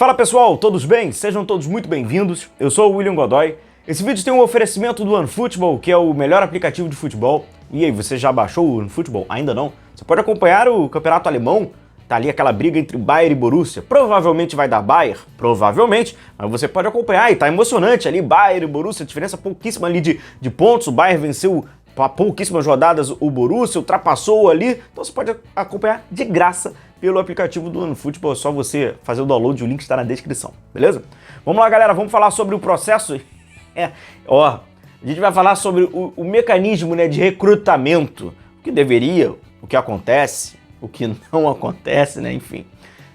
Fala pessoal, todos bem? Sejam todos muito bem-vindos. Eu sou o William Godoy. Esse vídeo tem um oferecimento do OneFootball, que é o melhor aplicativo de futebol. E aí, você já baixou o OneFootball? Ainda não? Você pode acompanhar o campeonato alemão. Tá ali aquela briga entre Bayern e Borussia. Provavelmente vai dar Bayern, provavelmente, mas você pode acompanhar e tá emocionante ali, Bayern e Borussia, diferença pouquíssima ali de pontos. O Bayern venceu há pouquíssimas rodadas o Borussia, ultrapassou ali. Então você pode acompanhar de graça pelo aplicativo do OneFootball. É só você fazer o download, o link está na descrição, beleza? Vamos lá, galera, vamos falar sobre o processo. A gente vai falar sobre o mecanismo, né, de recrutamento, o que deveria, o que acontece, o que não acontece, né, enfim,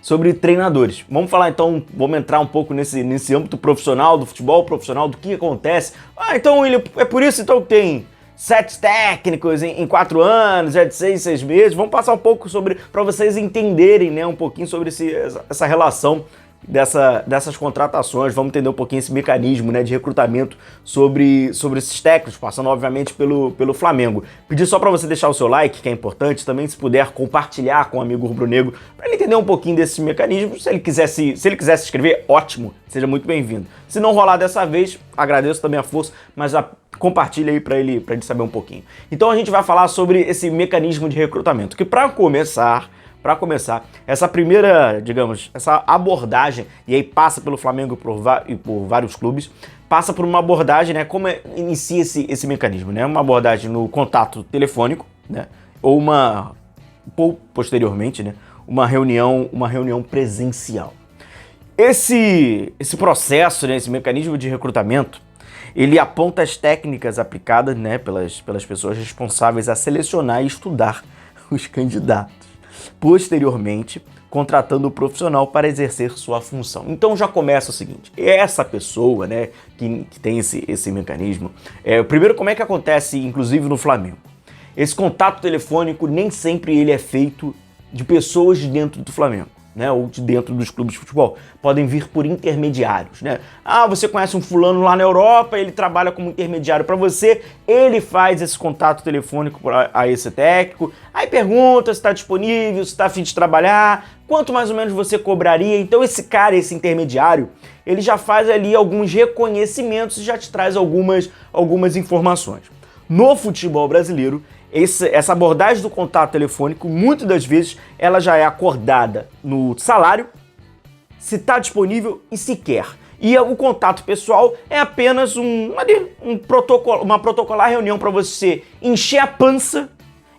sobre treinadores. Vamos falar então, vamos entrar um pouco nesse âmbito profissional do futebol profissional, do que acontece. Então, William, é por isso então que tem 7 técnicos em 4 anos, é de 6 meses. Vamos passar um pouco sobre, para vocês entenderem, né, um pouquinho sobre essa relação dessas contratações. Vamos entender um pouquinho esse mecanismo, né, de recrutamento sobre esses técnicos, passando obviamente pelo Flamengo. Pedir só para você deixar o seu like, que é importante, também se puder compartilhar com o amigo rubro-negro, para ele entender um pouquinho desse mecanismo. Se ele quiser se inscrever, ótimo, seja muito bem-vindo. Se não rolar dessa vez, agradeço também a força, mas compartilha aí para ele saber um pouquinho. Então a gente vai falar sobre esse mecanismo de recrutamento, que para começar, essa primeira, digamos, essa abordagem, e aí passa pelo Flamengo e por vários clubes, passa por uma abordagem, né, como inicia esse mecanismo, né, uma abordagem no contato telefônico, né, ou posteriormente, né, uma reunião presencial. Esse processo, né, esse mecanismo de recrutamento, ele aponta as técnicas aplicadas, né, pelas pessoas responsáveis a selecionar e estudar os candidatos, posteriormente contratando o profissional para exercer sua função. Então já começa o seguinte, essa pessoa, né, que tem esse mecanismo, primeiro, como é que acontece, inclusive no Flamengo? Esse contato telefônico nem sempre ele é feito de pessoas de dentro do Flamengo, né, ou de dentro dos clubes de futebol. Podem vir por intermediários, né? Você conhece um fulano lá na Europa, ele trabalha como intermediário para você, ele faz esse contato telefônico a esse técnico, aí pergunta se está disponível, se está a fim de trabalhar, quanto mais ou menos você cobraria. Então esse cara, esse intermediário, ele já faz ali alguns reconhecimentos e já te traz algumas informações. No futebol brasileiro, essa abordagem do contato telefônico, muitas das vezes, ela já é acordada no salário, se está disponível e se quer. E o contato pessoal é apenas uma protocolar reunião para você encher a pança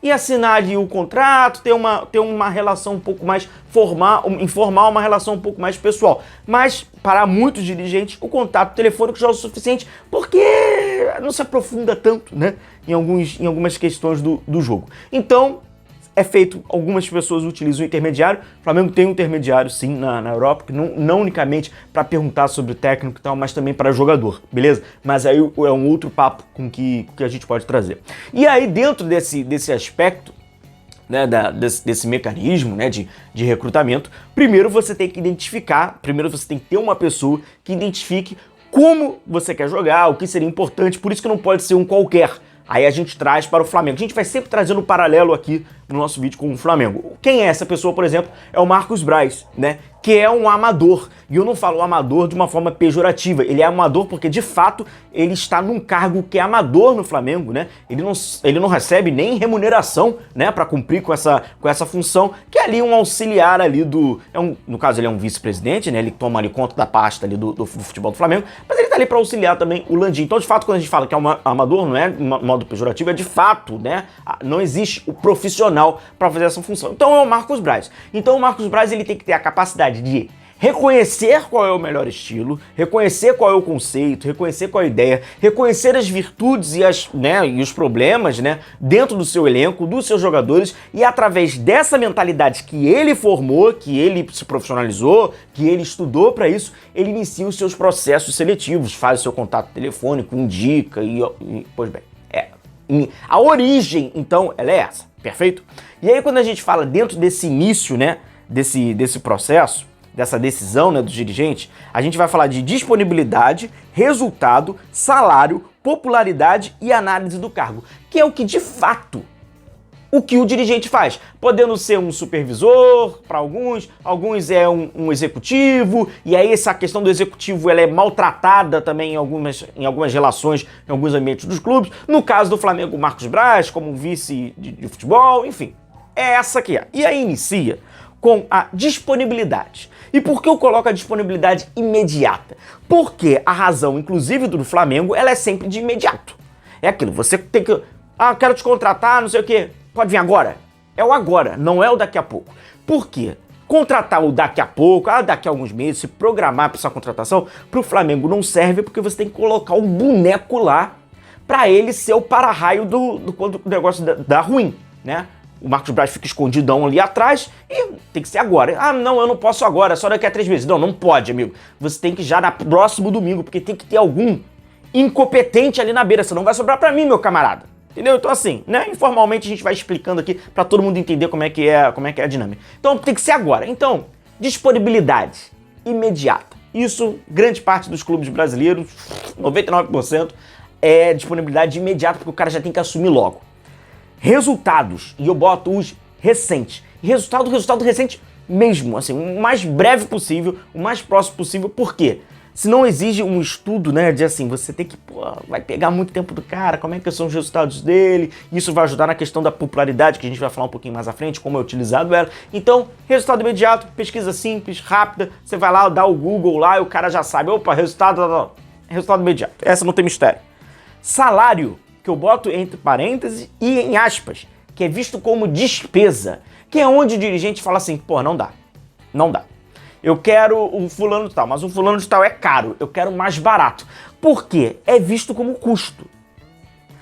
e assinar ali o contrato, ter uma relação um pouco mais informal, uma relação um pouco mais pessoal. Mas, para muitos dirigentes, o contato telefônico já é o suficiente, porque não se aprofunda tanto, né, em algumas questões do jogo. Então, algumas pessoas utilizam o intermediário. O Flamengo tem um intermediário, sim, na Europa, que não unicamente para perguntar sobre o técnico e tal, mas também para jogador, beleza? Mas aí é um outro papo com que a gente pode trazer. E aí, dentro desse aspecto, né, desse mecanismo, né, de recrutamento, primeiro você tem que ter uma pessoa que identifique como você quer jogar, o que seria importante, por isso que não pode ser um qualquer. Aí a gente traz para o Flamengo. A gente vai sempre trazendo um paralelo aqui no nosso vídeo com o Flamengo. Quem é essa pessoa, por exemplo? É o Marcos Braz, né? Que é um amador. E eu não falo amador de uma forma pejorativa. Ele é amador porque, de fato, ele está num cargo que é amador no Flamengo, né? Ele não recebe nem remuneração, né, para cumprir com essa função, que é ali um auxiliar ali no caso, ele é um vice-presidente, né? Ele toma ali conta da pasta ali do futebol do Flamengo, mas ele tá ali para auxiliar também o Landim. Então, de fato, quando a gente fala que é um amador, não é de modo pejorativo, é de fato, né? Não existe o profissional para fazer essa função. Então é o Marcos Braz. Então o Marcos Braz, ele tem que ter a capacidade de reconhecer qual é o melhor estilo, reconhecer qual é o conceito, reconhecer qual é a ideia, reconhecer as virtudes e os problemas, né, dentro do seu elenco, dos seus jogadores, e através dessa mentalidade que ele formou, que ele se profissionalizou, que ele estudou para isso, ele inicia os seus processos seletivos, faz o seu contato telefônico, indica pois bem, a origem, então, ela é essa, perfeito? E aí, quando a gente fala dentro desse início, né, desse processo, dessa decisão, né, dos dirigentes, a gente vai falar de disponibilidade, resultado, salário, popularidade e análise do cargo, que é o que de fato o que o dirigente faz, podendo ser um supervisor para alguns é um executivo, e aí essa questão do executivo ela é maltratada também em algumas relações, em alguns ambientes dos clubes. No caso do Flamengo, o Marcos Braz, como vice de futebol, enfim, é essa que é. E aí inicia com a disponibilidade. E por que eu coloco a disponibilidade imediata? Porque a razão, inclusive, do Flamengo, ela é sempre de imediato. É aquilo, você tem que... quero te contratar, não sei o quê. Pode vir agora? É o agora, não é o daqui a pouco. Por quê? Contratar o daqui a pouco, daqui a alguns meses, se programar para essa contratação, para o Flamengo não serve porque você tem que colocar um boneco lá para ele ser o para-raio quando o negócio dá ruim, né? O Marcos Braz fica escondidão ali atrás e tem que ser agora. Não, eu não posso agora, só daqui a 3 meses. Não pode, amigo. Você tem que ir já no próximo domingo, porque tem que ter algum incompetente ali na beira, senão vai sobrar para mim, meu camarada. Entendeu? Então assim, né, informalmente a gente vai explicando aqui para todo mundo entender como é que é a dinâmica. Então tem que ser agora. Então, disponibilidade imediata. Isso, grande parte dos clubes brasileiros, 99%, é disponibilidade imediata, porque o cara já tem que assumir logo. Resultados, e eu boto os recentes. Resultado recente mesmo, assim, o mais breve possível, o mais próximo possível. Por quê? Se não exige um estudo, né, de assim, você tem que, vai pegar muito tempo do cara, como é que são os resultados dele, isso vai ajudar na questão da popularidade, que a gente vai falar um pouquinho mais à frente, como é utilizado ela. Então, resultado imediato, pesquisa simples, rápida, você vai lá, dá o Google lá e o cara já sabe, resultado imediato, essa não tem mistério. Salário, que eu boto entre parênteses e em aspas, que é visto como despesa, que é onde o dirigente fala assim, não dá. Eu quero um fulano de tal, mas um fulano de tal é caro, eu quero mais barato. Por quê? É visto como custo.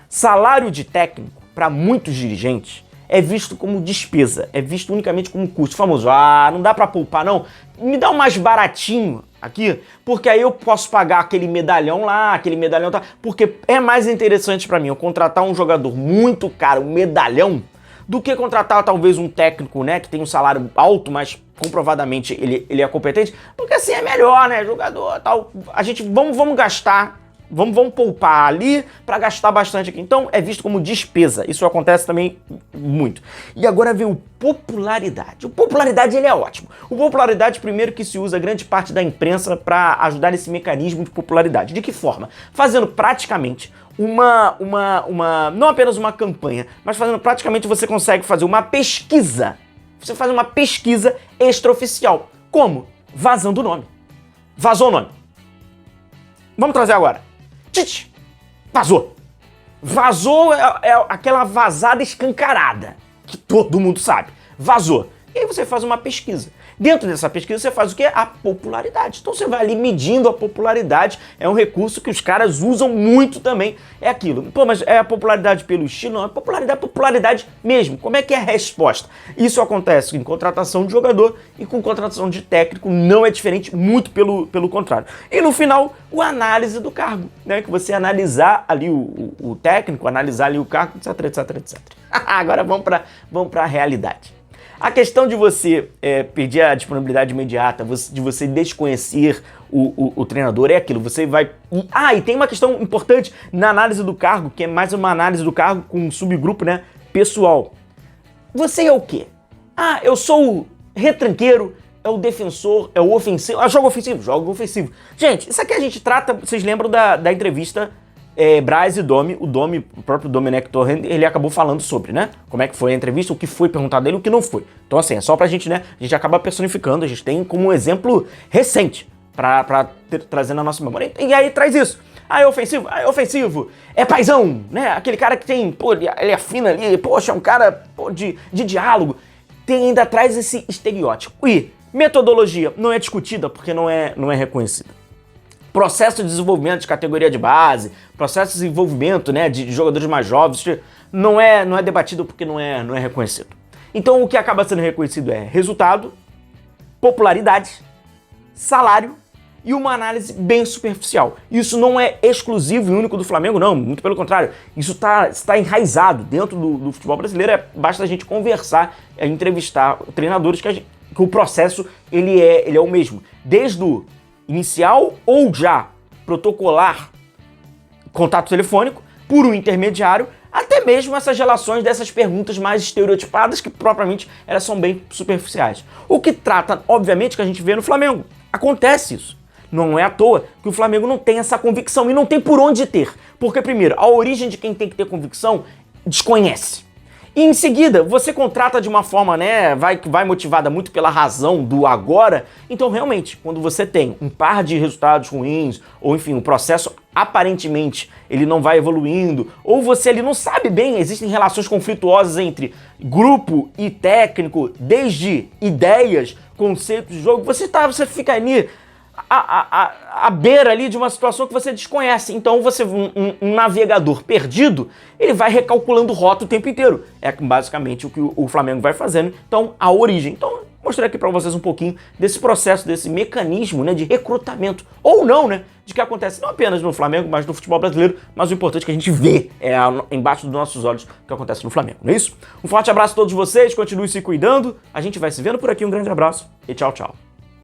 Salário de técnico, para muitos dirigentes, é visto como despesa, é visto unicamente como custo. O famoso, não dá para poupar não, me dá um mais baratinho aqui, porque aí eu posso pagar aquele medalhão lá, porque é mais interessante para mim eu contratar um jogador muito caro, um medalhão, do que contratar talvez um técnico, né, que tem um salário alto, mas comprovadamente ele é competente, porque assim é melhor, né, jogador, tal, a gente, vamos gastar, vamos poupar ali para gastar bastante aqui. Então é visto como despesa, isso acontece também muito. E agora vem o popularidade. O popularidade ele é ótimo. O popularidade primeiro que se usa grande parte da imprensa para ajudar nesse mecanismo de popularidade. De que forma? Fazendo praticamente não apenas uma campanha, mas fazendo praticamente você consegue fazer uma pesquisa. Você faz uma pesquisa extraoficial. Como? Vazando o nome. Vazou o nome. Vamos trazer agora. Tite, vazou. Vazou é aquela vazada escancarada, que todo mundo sabe. Vazou. E aí você faz uma pesquisa. Dentro dessa pesquisa você faz o quê? A popularidade. Então você vai ali medindo a popularidade. É um recurso que os caras usam muito também. É aquilo. Mas é a popularidade pelo estilo? Não, é popularidade mesmo. Como é que é a resposta? Isso acontece em contratação de jogador e com contratação de técnico não é diferente, muito pelo contrário. E no final, a análise do cargo, né? Que você analisar ali o técnico, analisar ali o cargo, etc. Agora vamos para a realidade. A questão de você pedir a disponibilidade imediata, de você desconhecer o treinador, é aquilo, você vai... e tem uma questão importante na análise do cargo, que é mais uma análise do cargo com um subgrupo, né, pessoal. Você é o quê? Eu sou o retranqueiro, é o defensor, é o ofensivo. Jogo ofensivo. Gente, isso aqui a gente trata, vocês lembram da entrevista... Braz e Domi, o próprio Domenech Torrent, ele acabou falando sobre, né? Como é que foi a entrevista, o que foi perguntado dele, o que não foi. Então assim, é só pra gente, né? A gente acaba personificando, a gente tem como um exemplo recente pra trazer na nossa memória. E aí traz isso. É ofensivo. É paizão, né? Aquele cara que tem, ele afina ali, poxa, é um cara de diálogo. Ainda traz esse estereótipo. E metodologia não é discutida porque não é reconhecida. Processo de desenvolvimento de categoria de base, processo de desenvolvimento, né, de jogadores mais jovens, não é debatido porque não é reconhecido. Então o que acaba sendo reconhecido é resultado, popularidade, salário e uma análise bem superficial. Isso não é exclusivo e único do Flamengo, não, muito pelo contrário. Isso está enraizado dentro do futebol brasileiro, basta a gente conversar, entrevistar treinadores que o processo ele é o mesmo. Desde o inicial ou já protocolar contato telefônico por um intermediário até mesmo essas relações dessas perguntas mais estereotipadas que propriamente elas são bem superficiais. O que trata, obviamente, que a gente vê no Flamengo. Acontece isso. Não é à toa que o Flamengo não tem essa convicção e não tem por onde ter. Porque, primeiro, a origem de quem tem que ter convicção desconhece. E em seguida, você contrata de uma forma, né, vai motivada muito pela razão do agora. Então, realmente, quando você tem um par de resultados ruins, ou enfim, o processo aparentemente ele não vai evoluindo, ou você ali não sabe bem, existem relações conflituosas entre grupo e técnico, desde ideias, conceitos de jogo, você fica ali à beira ali de uma situação que você desconhece. Então um navegador perdido, ele vai recalculando rota o tempo inteiro. É basicamente o que o Flamengo vai fazendo. Então, a origem. Então, mostrei aqui para vocês um pouquinho desse processo, desse mecanismo, né, de recrutamento. Ou não, né? De que acontece não apenas no Flamengo, mas no futebol brasileiro. Mas o importante é que a gente vê embaixo dos nossos olhos o que acontece no Flamengo, não é isso? Um forte abraço a todos vocês, continue se cuidando. A gente vai se vendo por aqui, um grande abraço e tchau, tchau.